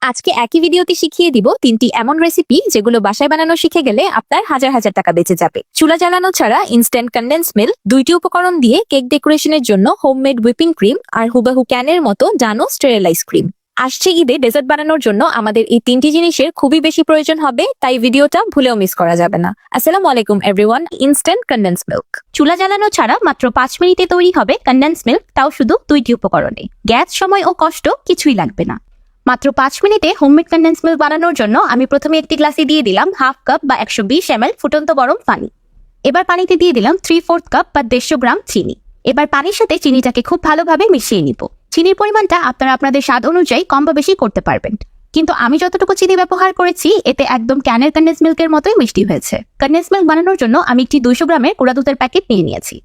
আজকে একই ভিডিওতে শিখিয়ে দিব 3টি এমন রেসিপি যেগুলো বাসায় বানানো শিখে গেলে আপনার হাজার হাজার টাকা বেঁচে যাবে। চুলা জ্বালানো ছাড়া ইনস্ট্যান্ট কনডেন্স মিল্ক, 2টি উপকরণ দিয়ে কেক ডেকোরেশনের জন্য হোমমেড হুইপিং ক্রিম আর হুবাহু ক্যানের মতো ডানো স্টেরিলাইজ ক্রিম। আসছে ঈদে ডেজার্ট বানানোর জন্য আমাদের এই 3টি জিনিসের খুবই বেশি প্রয়োজন হবে, তাই ভিডিওটা ভুলেও মিস করা যাবে না। আসসালামু আলাইকুম এভরিওয়ান। ইনস্ট্যান্ট কনডেন্স মিল্ক চুলা জ্বালানো ছাড়া মাত্র 5 মিনিটে তৈরি হবে কনডেন্স মিল্ক, তাও শুধু 2টি উপকরণে। গ্যাস, সময় ও কষ্ট কিছুই লাগবে না। মাত্র 5 মিনিটে হোমমেড কনডেন্স মিল্ক বানানোর জন্য আমি প্রথমে একটি গ্লাসে দিয়ে দিলাম হাফ কাপ বা 120 ml ফুটন্ত গরম পানি। এবার পানিতে দিয়ে দিলাম 3/4 কাপ বা 150 গ্রাম চিনি। এবার পানির সাথে চিনিটাকে খুব ভালোভাবে মিশিয়ে নিব। চিনির পরিমাণটা আপনারা আপনাদের স্বাদ অনুযায়ী কম বা বেশি করতে পারবেন, কিন্তু আমি যতটুকু চিনি ব্যবহার করেছি এতে একদম ক্যানের কনডেন্স মিল্কের মতোই মিষ্টি হয়েছে। কনডেন্স মিল্ক বানানোর জন্য আমি একটি 200 গ্রামের গুঁড়া দুধের প্যাকেট নিয়ে নিয়েছি।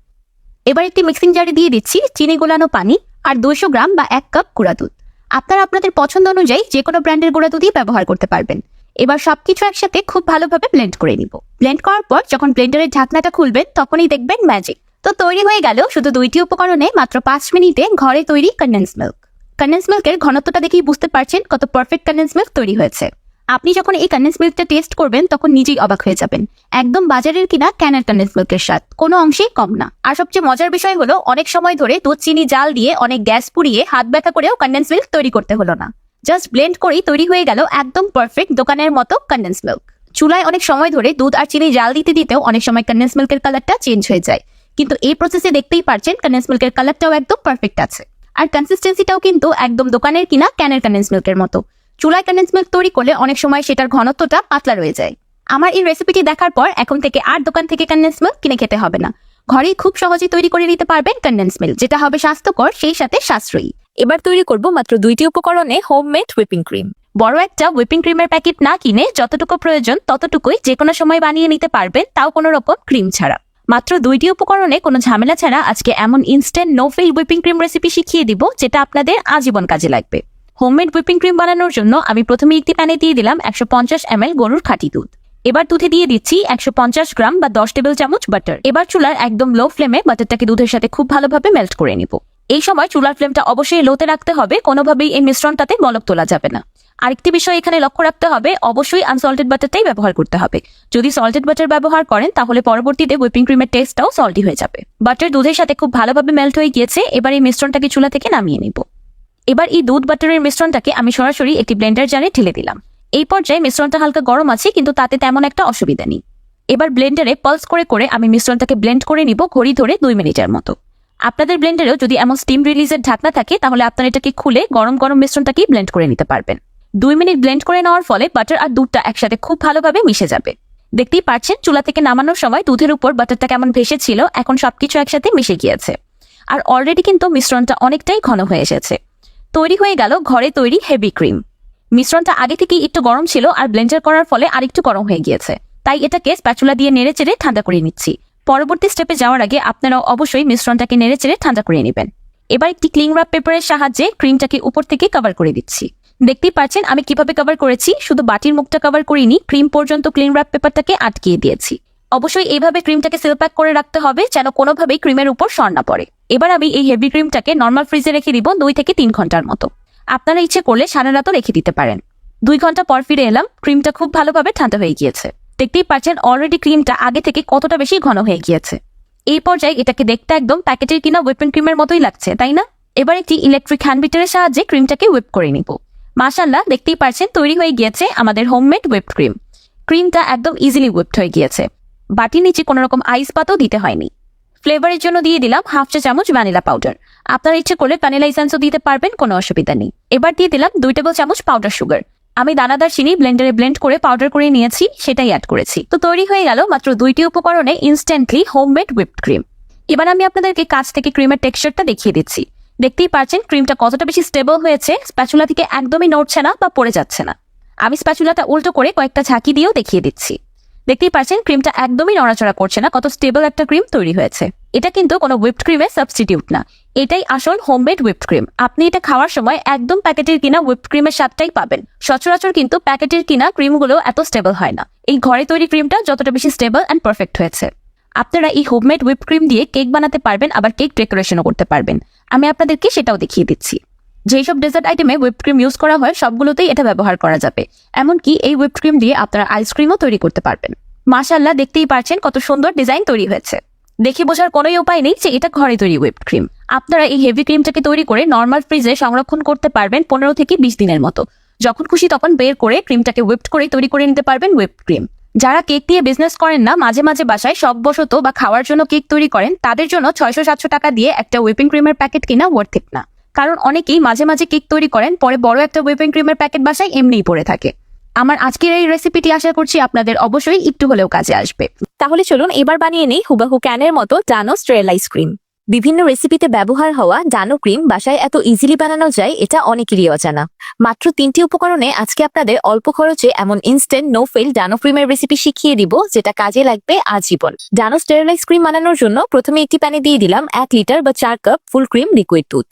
এবার একটি মিক্সিং জারে দিয়ে দিচ্ছি চিনি গোলানো পানি আর 200 গ্রাম বা 1 কাপ গুঁড়া দুধ। আপনারা আপনাদের পছন্দ অনুযায়ী যে কোনো ব্র্যান্ডের গুঁড়া দুধই ব্যবহার করতে পারবেন। এবার সবকিছু একসাথে খুব ভালোভাবে ব্লেন্ড করে নিব। ব্লেন্ড করার পর যখন ব্লেন্ডারের ঢাকনাটা খুলবেন তখনই দেখবেন ম্যাজিক। তো তৈরি হয়ে গেল শুধু 2টি উপকরণে মাত্র 5 মিনিটে ঘরে তৈরি কনডেন্স মিল্ক। কনডেন্স মিল্কের ঘনত্বটা দেখেই বুঝতে পারছেন কত পারফেক্ট কনডেন্স মিল্ক তৈরি হয়েছে। আপনি যখন এই কনডেন্স মিল্কটা টেস্ট করবেন তখন নিজেই অবাক হয়ে যাবেন। একদম বাজারের কিনা ক্যানের কনডেন্স মিল্কের স্বাদ কোনো অংশেই কম না। আর সবচেয়ে মজার বিষয় হলো অনেক সময় ধরে দুধ চিনি জাল দিয়ে অনেক গ্যাস পুড়িয়ে হাত ব্যথা করেও কনডেন্স মিল্ক তৈরি করতে হলো না। জাস্ট ব্লেন্ড করেই তৈরি হয়ে গেল একদম পারফেক্ট দোকানের মতো কনডেন্স মিল্ক। চুলায় অনেক সময় ধরে দুধ আর চিনি জাল দিতে দিতেও অনেক সময় কনডেন্স মিল্কের কালারটা চেঞ্জ হয়ে যায়, কিন্তু এই প্রসেসে দেখতেই পারছেন কনডেন্স মিল্কের কালারটাও একদম পারফেক্ট আছে। আর কনসিস্টেন্সিটাও কিন্তু একদম দোকানের কিনা ক্যানের কনডেন্স মিল্কের মতো। চুলায় কনডেন্স মিল্ক তৈরি করলে অনেক সময় সেটার ঘনত্বটা পাতলা রয়ে যায়। আমার এই রেসিপিটি দেখার পর এখন থেকে আর দোকান থেকে কনডেন্স মিল্ক কিনে খেতে হবে না। ঘরেই খুব সহজে তৈরি করে নিতে পারবেন কনডেন্স মিল্ক, যেটা হবে স্বাস্থ্যকর সেই সাথে সাশ্রয়ী। এবার তৈরি করব মাত্র 2টি উপকরণে হোমমেড হুইপিং ক্রিম। বড় একটা হুইপিং ক্রিমের প্যাকেট না কিনে যতটুকু প্রয়োজন ততটুকুই যে কোনো সময় বানিয়ে নিতে পারবেন, তাও কোনো রকম ক্রিম ছাড়া। মাত্র 2টি উপকরণে কোনো ঝামেলা ছাড়া আজকে এমন instant no fail whipping cream recipe শিখিয়ে দিব যেটা আপনাদের আজীবন কাজে লাগবে। হোমমেড হুইপিং ক্রিম বানানোর জন্য আমি প্রথমে একটি প্যানে দিয়ে দিলাম 150 ml গরুর খাঁটি দুধ। এবার দুধে দিয়ে দিচ্ছি 150 গ্রাম বা 10 টেবিল চামচ বাটার। এবার চুলার একদম লো ফ্লেমে বাটারটাকে দুধের সাথে খুব ভালোভাবে মেল্ট করে নিব। এই সময় চুলার ফ্লেমটা অবশ্যই লোতে রাখতে হবে, কোনোভাবেই এই মিশ্রণটাতে বলক তোলা যাবে না। আরেকটি বিষয় এখানে লক্ষ্য রাখতে হবে, অবশ্যই আনসল্টেড বাটারটাই ব্যবহার করতে হবে। যদি সল্টেড বাটার ব্যবহার করেন তাহলে পরবর্তীতে হুইপিং ক্রিমের টেস্টটাও সল্টি হয়ে যাবে। বাটার দুধের সাথে খুব ভালোভাবে মেল্ট হয়ে গিয়েছে। এবার এই মিশ্রণটাকে চুলা থেকে নামিয়ে নিব। এবার এই দুধ বাটারের মিশ্রণটাকে আমি সরাসরি একটি ব্লেন্ডার জারে ঢেলে দিলাম। এই পর্যায়ে মিশ্রণটা হালকা গরম আছে, কিন্তু তাতে তেমন একটা অসুবিধা নেই। এবার ব্লেন্ডারে পালস করে করে আমি মিশ্রণটাকে ব্লেন্ড করে নিব ঘড়ি ধরে 2 মিনিটের মতো। আপনাদের ব্লেন্ডারেও যদি এমন স্টিম রিলিজের ঢাকনা থাকে তাহলে আপনারা এটাকে খুলে গরম গরম মিশ্রণটাকে ব্লেন্ড করে নিতে পারবেন। 2 মিনিট ব্লেন্ড করে নেওয়ার ফলে বাটার আর দুধটা একসাথে খুব ভালোভাবে মিশে যাবে। দেখতেই পাচ্ছেন চুলা থেকে নামানোর সময় দুধের উপর বাটারটা কেমন ভেসে ছিল, এখন সবকিছু একসাথে মিশে গিয়েছে। আর অলরেডি কিন্তু মিশ্রণটা অনেকটাই ঘন হয়ে এসেছে। তৈরি হয়ে গেল ঘরে তৈরি হেভি ক্রিম। মিশ্রণটা আগে থেকেই একটু গরম ছিল আর ব্লেন্ডার করার ফলে আরেকটু গরম হয়ে গিয়েছে, তাই এটাকে স্প্যাচুলা দিয়ে নেড়ে চেড়ে ঠান্ডা করে নিচ্ছি। পরবর্তী স্টেপে যাওয়ার আগে আপনারাও অবশ্যই মিশ্রণটাকে নেড়ে চেড়ে ঠান্ডা করে নেবেন। এবার একটি ক্লিং র্যাপ পেপারের সাহায্যে ক্রিমটাকে উপর থেকে কভার করে দিচ্ছি। দেখতেই পাচ্ছেন আমি কিভাবে কভার করেছি, শুধু বাটির মুখটা কভার করিনি, ক্রিম পর্যন্ত ক্লিং র্যাপ পেপারটাকে আটকিয়ে দিয়েছি। অবশ্যই এইভাবে ক্রিমটাকে সিল প্যাক করে রাখতে হবে যেন কোনোভাবেই ক্রিমের উপর সর না পড়ে। এবার আমি এই হেভি ক্রিমটাকে নর্মাল ফ্রিজে রেখে দিব 2 থেকে 3 ঘন্টার মতো। আপনারা ইচ্ছে করলে সারা রাতও রেখে দিতে পারেন। 2 ঘন্টা পর ফিরে এলাম, ক্রিমটা খুব ভালোভাবে ঠান্ডা হয়ে গিয়েছে। দেখতেই পাচ্ছেন অলরেডি ক্রিমটা আগে থেকে কতটা বেশি ঘন হয়ে গিয়েছে। এই পর্যায়ে এটাকে দেখতে একদম প্যাকেটের কিনা হুইপিং ক্রিমের মতোই লাগছে, তাই না? এবার একটি ইলেকট্রিক হ্যান্ড বিটারের সাহায্যে ক্রিমটাকে হুইপ করে নিব। মাশাআল্লাহ, দেখতেই পাচ্ছেন তৈরি হয়ে গিয়েছে আমাদের হোমমেড হুইপড ক্রিম। ক্রিমটা একদম ইজিলি হুইপড হয়ে গিয়েছে। বাটির নিচে কোনো রকম আইস পাতও দিতে হয়নি। ফ্লেভারের জন্য দিয়ে দিলাম হাফ চা চামচ ভ্যানিলা পাউডার। আপনারা ইচ্ছে করলে ভ্যানিলা এসেন্সও দিতে পারবেন, কোনো অসুবিধা নেই। এবার দিয়ে দিলাম 2 টেবিল চামচ পাউডার সুগার। আমি দানাদার চিনি ব্লেন্ডারে ব্লেন্ড করে পাউডার করে নিয়েছি, সেটাই অ্যাড করেছি। তো তৈরি হয়ে গেল মাত্র 2টি উপকরণে ইনস্ট্যান্টলি হোমমেড হুইপড ক্রিম। এবার আমি আপনাদেরকে কাছ থেকে ক্রিমের টেক্সচারটা দেখিয়ে দিচ্ছি। দেখতেই পাচ্ছেন ক্রিমটা কতটা বেশি স্টেবল হয়েছে, স্প্যাচুলা থেকে একদমই নড়ছে না বা পড়ে যাচ্ছে না। আমি স্প্যাচুলাটা উল্টো করে কয়েকটা ঝাঁকি দিয়েও দেখিয়ে দিচ্ছি। দেখতেই পাচ্ছেন ক্রিমটা একদমই নড়াচড়া করছে না, কত স্টেবল একটা ক্রিম তৈরি হয়েছে। এটা কিন্তু কোনো হুইপড ক্রিমের সাবস্টিটিউট না, এটাই আসল হোমমেড হুইপড ক্রিম। আপনি এটা খাওয়ার সময় একদম প্যাকেটের কিনা হুইপড ক্রিমের স্বাদটাই পাবেন। সচরাচর কিন্তু প্যাকেটের কিনা ক্রিমগুলো এত স্টেবল হয় না। এই ঘরে তৈরি ক্রিমটা যতটা বেশি স্টেবল অ্যান্ড পারফেক্ট হয়েছে। আপনারা এই হোমমেড হুইপড ক্রিম দিয়ে কেক বানাতে পারবেন, আবার কেক ডেকোরেশনও করতে পারবেন। আমি আপনাদেরকে সেটাও দেখিয়ে দিচ্ছি। যেসব ডেজার্ট আইটেমে হুইপড ক্রিম ইউজ করা হয় সবগুলোতেই এটা ব্যবহার করা যাবে। এমনকি এই হুইপড ক্রিম দিয়ে আপনারা আইসক্রিমও তৈরি করতে পারবেন। মাশাআল্লাহ, দেখতেই পারছেন কত সুন্দর ডিজাইন তৈরি হয়েছে। দেখে বোঝার কোনোই উপায় নেই যে এটা ঘরে তৈরি হুইপড ক্রিম। আপনারা এই হেভি ক্রিমটাকে তৈরি করে নর্মাল ফ্রিজে সংরক্ষণ করতে পারবেন 15 থেকে 20 দিনের মতো। যখন খুশি তখন বের করে ক্রিমটাকে হুইপড করে তৈরি করে নিতে পারবেন হুইপড ক্রিম। যারা কেক দিয়ে বিজনেস করেন না, মাঝে মাঝে বাসায় শখবশত বা খাওয়ার জন্য কেক তৈরি করেন, তাদের জন্য 600-700 টাকা দিয়ে একটা হুইপিং ক্রিমের প্যাকেট কিনা ওয়ার্থ ইট না। কারণ অনেকেই মাঝে মাঝে কেক তৈরি করেন, পরে বড় একটা হুইপিং ক্রিমের প্যাকেট বাসায় এমনিই পড়ে থাকে। আমার আজকের এই রেসিপিটি আশা করছি আপনাদের অবশ্যই একটু হলেও কাজে আসবে। তাহলে চলুন এবার বানিয়ে নেই হুবাহু ক্যানের মতো ডানো স্টেরিলাইজ ক্রিম। বিভিন্ন রেসিপিতে ব্যবহার হওয়া ডানো ক্রিম বাসায় এত ইজিলি বানানো যায় এটা অনেকেরই অজানা। মাত্র 3টি উপকরণে আজকে আপনাদের অল্প খরচে এমন ইনস্ট্যান্ট নো ফেল ডানো ক্রিমের রেসিপি শিখিয়ে দিব যেটা কাজে লাগবে আজীবন। ডানো স্টেরিলাইজ ক্রিম বানানোর জন্য প্রথমে একটি প্যানে দিয়ে দিলাম 1 লিটার বা 4 কাপ ফুল ক্রিম লিকুইড দুধ।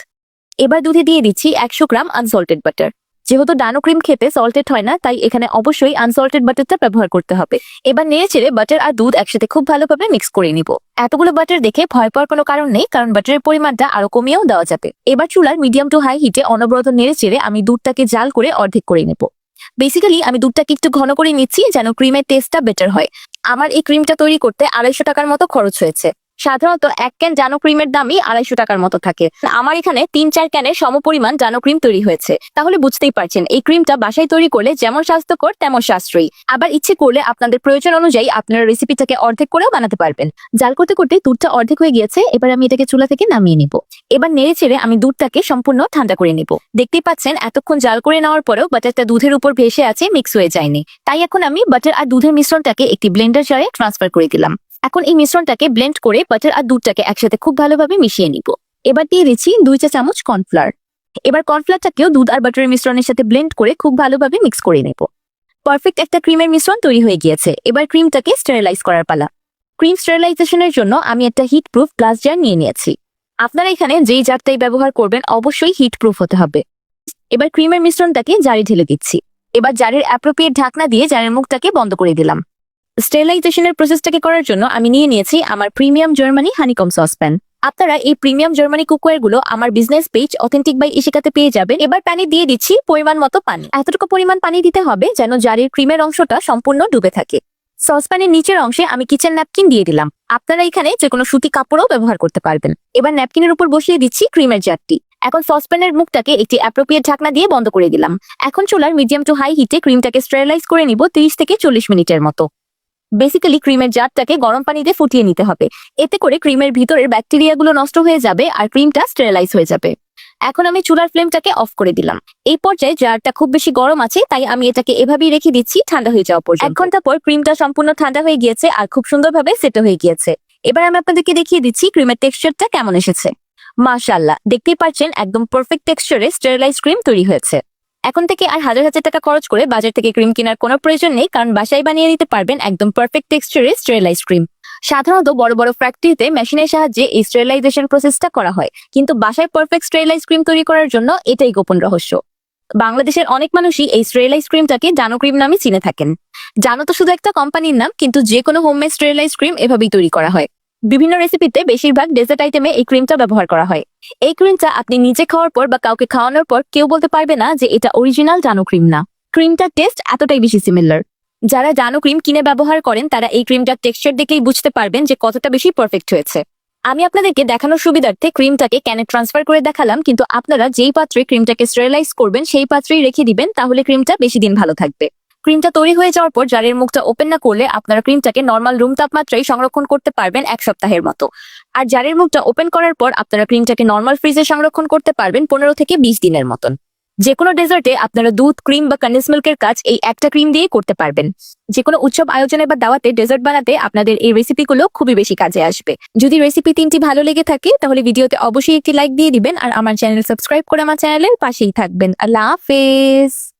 এবার দুধে দিয়ে দিচ্ছি 100 গ্রাম আনসল্টেড বাটার। যেহেতু ডানো ক্রিম খেতে সল্টেড হয় না, তাই এখানে অবশ্যই আনসল্টেড বাটারটা ব্যবহার করতে হবে। এবার নেড়ে চেড়ে বাটার আর দুধ একসাথে খুব ভালোভাবে মিক্স করে নিব। এতগুলো বাটার দেখে ভয় পাওয়ার কোনো কারণ নেই, কারণ বাটারের পরিমাণটা আরো কমিয়েও দেওয়া যাবে। এবার চুলার মিডিয়াম টু হাই হিটে অনবরত নেড়ে চেড়ে আমি দুধটাকে জাল করে অর্ধেক করে নেব। বেসিক্যালি আমি দুধটাকে একটু ঘন করে নিচ্ছি যেন ক্রিমের টেস্টটা বেটার হয়। আমার এই ক্রিমটা তৈরি করতে 250 টাকার মতো খরচ হয়েছে। সাধারণত 1 ক্যান ডানো ক্রিমের দামই 250 টাকার মতো থাকে। আমার এখানে 3-4 ক্যানের সমপরিমাণ ডানো ক্রিম তৈরি হয়েছে। তাহলে বুঝতেই পারছেন এই ক্রিমটা বাসায় তৈরি করলে যেমন স্বাস্থ্যকর তেমন সাশ্রয়ী। আবার ইচ্ছে করলে আপনাদের প্রয়োজন অনুযায়ী আপনারা রেসিপিটাকে অর্ধেক করেও বানাতে পারবেন। জাল করতে করতে দুধটা অর্ধেক হয়ে গিয়েছে, এবার আমি এটাকে চুলা থেকে নামিয়ে নিব। এবার নেড়ে ছেড়ে আমি দুধটাকে সম্পূর্ণ ঠান্ডা করে নিব। দেখতেই পাচ্ছেন এতক্ষণ জাল করে নেওয়ার পরেও বাটারটা দুধের উপর ভেসে আছে, মিক্স হয়ে যায়নি। তাই এখন আমি বাটার আর দুধের মিশ্রণটাকে একটি ব্লেন্ডার জারে ট্রান্সফার করে দিলাম। এখন এই মিশ্রণটাকে ব্লেন্ড করে বাটার আর দুধটাকে একসাথে খুব ভালোভাবে মিশিয়ে নিব। এবার দিয়ে দিচ্ছি 2 চা চামচ কর্নফ্লাওয়ার। এবার কর্নফ্লাওয়ারটাকেও দুধ আর বাটারের মিশ্রণের সাথে ব্লেন্ড করে খুব ভালোভাবে মিক্স করে নেব। পারফেক্ট একটা ক্রিমের মিশ্রণ তৈরি হয়ে গিয়েছে। এবার ক্রিমটাকে স্টেরিলাইজ করার পালা। ক্রিম স্টেরিলাইজেশনের জন্য আমি একটা হিট প্রুফ গ্লাস জার নিয়ে নিয়েছি। আপনারা এখানে যেই জারটাই ব্যবহার করবেন অবশ্যই হিট প্রুফ হতে হবে। এবার ক্রিমের মিশ্রণটাকে জারে ঢেলে দিচ্ছি। এবার জারের অ্যাপ্রোপ্রিয়েট ঢাকনা দিয়ে জারের মুখটাকে বন্ধ করে দিলাম। স্টেরিলাইজেশনের প্রসেসটাকে করার জন্য আমি নিয়ে নিয়েছি আমার প্রিমিয়াম জার্মানি হানিকম সসপ্যান। আপনারা এই প্রিমিয়াম জার্মানি কুকওয়্যার গুলো আমার বিজনেস পেজ অথেন্টিক বাই ইশিকাতে পেয়ে যাবেন। এবার প্যানে দিয়ে দিচ্ছি পরিমাণ মতো পানি। এতটুকু পরিমাণ পানি দিতে হবে যেন জারের ক্রিমের অংশটা সম্পূর্ণ ডুবে থাকে। সসপ্যানের নিচের অংশে আমি কিচেন ন্যাপকিন দিয়ে দিলাম। আপনারা এখানে যে কোনো সুতি কাপড়ও ব্যবহার করতে পারবেন। এবার ন্যাপকিনের উপর বসিয়ে দিচ্ছি ক্রিমের জারটি। এখন সসপ্যানের মুখটাকে একটি অ্যাপ্রোপ্রিয়েট ঢাকনা দিয়ে বন্ধ করে দিলাম। এখন চুলার মিডিয়াম টু হাই হিটে ক্রিমটাকে স্টেরিলাইজ করে নিব 30 থেকে 40 মিনিটের মতো। বেসিক্যালি ক্রিমের জারটাকে গরম পানিতে ফুটিয়ে নিতে হবে। এতে করে ক্রিমের ভিতরের ব্যাকটেরিয়াগুলো নষ্ট হয়ে যাবে আর ক্রিমটা স্টেরিলাইজ হয়ে যাবে। এখন আমি চুলার ফ্লেমটাকে অফ করে দিলাম। এই পর্যায়ে জারটা খুব বেশি গরম আছে, তাই আমি এটাকে এভাবেই রেখে দিচ্ছি ঠান্ডা হয়ে যাওয়া পর্যন্ত। 1 ঘন্টা পর ক্রিমটা সম্পূর্ণ ঠান্ডা হয়ে গিয়েছে আর খুব সুন্দরভাবে সেট হয়ে গিয়েছে। এবার আমি আপনাদেরকে দেখিয়ে দিচ্ছি ক্রিমের টেক্সচারটা কেমন এসেছে। মাশাআল্লাহ, দেখতেই পাচ্ছেন একদম পারফেক্ট টেক্সচারে স্টেরিলাইজ ক্রিম তৈরি হয়েছে। এখন থেকে আর হাজার হাজার টাকা খরচ করে বাজার থেকে ক্রিম কেনার কোনো প্রয়োজন নেই, কারণ বাসায় বানিয়ে নিতে পারবেন একদম পারফেক্ট টেক্সচারে স্টেরিলাইজ ক্রিম। সাধারণত বড় বড় ফ্যাক্টরিতে মেশিনের সাহায্যে এই স্টেরিলাইজেশন প্রসেসটা করা হয়, কিন্তু বাসায় পারফেক্ট স্টেরিলাইজ ক্রিম তৈরি করার জন্য এটাই গোপন রহস্য। বাংলাদেশের অনেক মানুষই এই স্টেরিলাইজ ক্রিমটাকে ডানো ক্রিম নামে চিনে থাকেন। ডানো তো শুধু একটা কোম্পানির নাম, কিন্তু যে কোনো হোমমেড স্টেরিলাইজ ক্রিম এভাবেই তৈরি করা হয়। বিভিন্ন রেসিপিতে বেশিরভাগ ডেজার্ট আইটেমে এই ক্রিমটা ব্যবহার করা হয়। এই ক্রিমটা আপনি নিজে খাওয়ার পর বা কাউকে খাওয়ানোর পর কেউ বলতে পারবে না যে এটা অরিজিনাল ডানো ক্রিম না। ক্রিমটার টেস্ট এতটাই বেশি সিমিলার। যারা ডানো ক্রিম কিনে ব্যবহার করেন তারা এই ক্রিমটার টেক্সচার দেখেই বুঝতে পারবেন যে কতটা বেশি পারফেক্ট হয়েছে। আমি আপনাদেরকে দেখানোর সুবিধার্থে ক্রিমটাকে ক্যানে ট্রান্সফার করে দেখালাম, কিন্তু আপনারা যেই পাত্রে ক্রিমটাকে স্টেরিলাইজ করবেন সেই পাত্রেই রেখে দিবেন, তাহলে ক্রিমটা বেশি দিন ভালো থাকবে। ক্রিমটা তৈরি হয়ে যাওয়ার পর জারের মুখটা ওপেন না করলে আপনারা ক্রিমটাকে নর্মাল রুম তাপমাত্রায় সংরক্ষণ করতে পারবেন 1 সপ্তাহের মতো। আর জারের মুখটা ওপেন করার পর আপনারা ক্রিমটাকে নর্মাল ফ্রিজে সংরক্ষণ করতে পারবেন 15 থেকে 20 দিনের মতন। যে কোনো ডেজার্টে আপনারা দুধ, ক্রিম বা কন্ডেন্স মিল্কের কাজ এই একটা ক্রিম দিয়ে করতে পারবেন। যে কোনো উৎসব আয়োজনে বা দাওয়াতে ডেজার্ট বানাতে আপনাদের এই রেসিপিগুলো খুবই বেশি কাজে আসবে। যদি রেসিপি 3টি ভালো লেগে থাকে তাহলে ভিডিওতে অবশ্যই একটি লাইক দিয়ে দিবেন আর আমার চ্যানেল সাবস্ক্রাইব করে আমার চ্যানেলের পাশেই থাকবেন। আল্লাহ হাফেজ।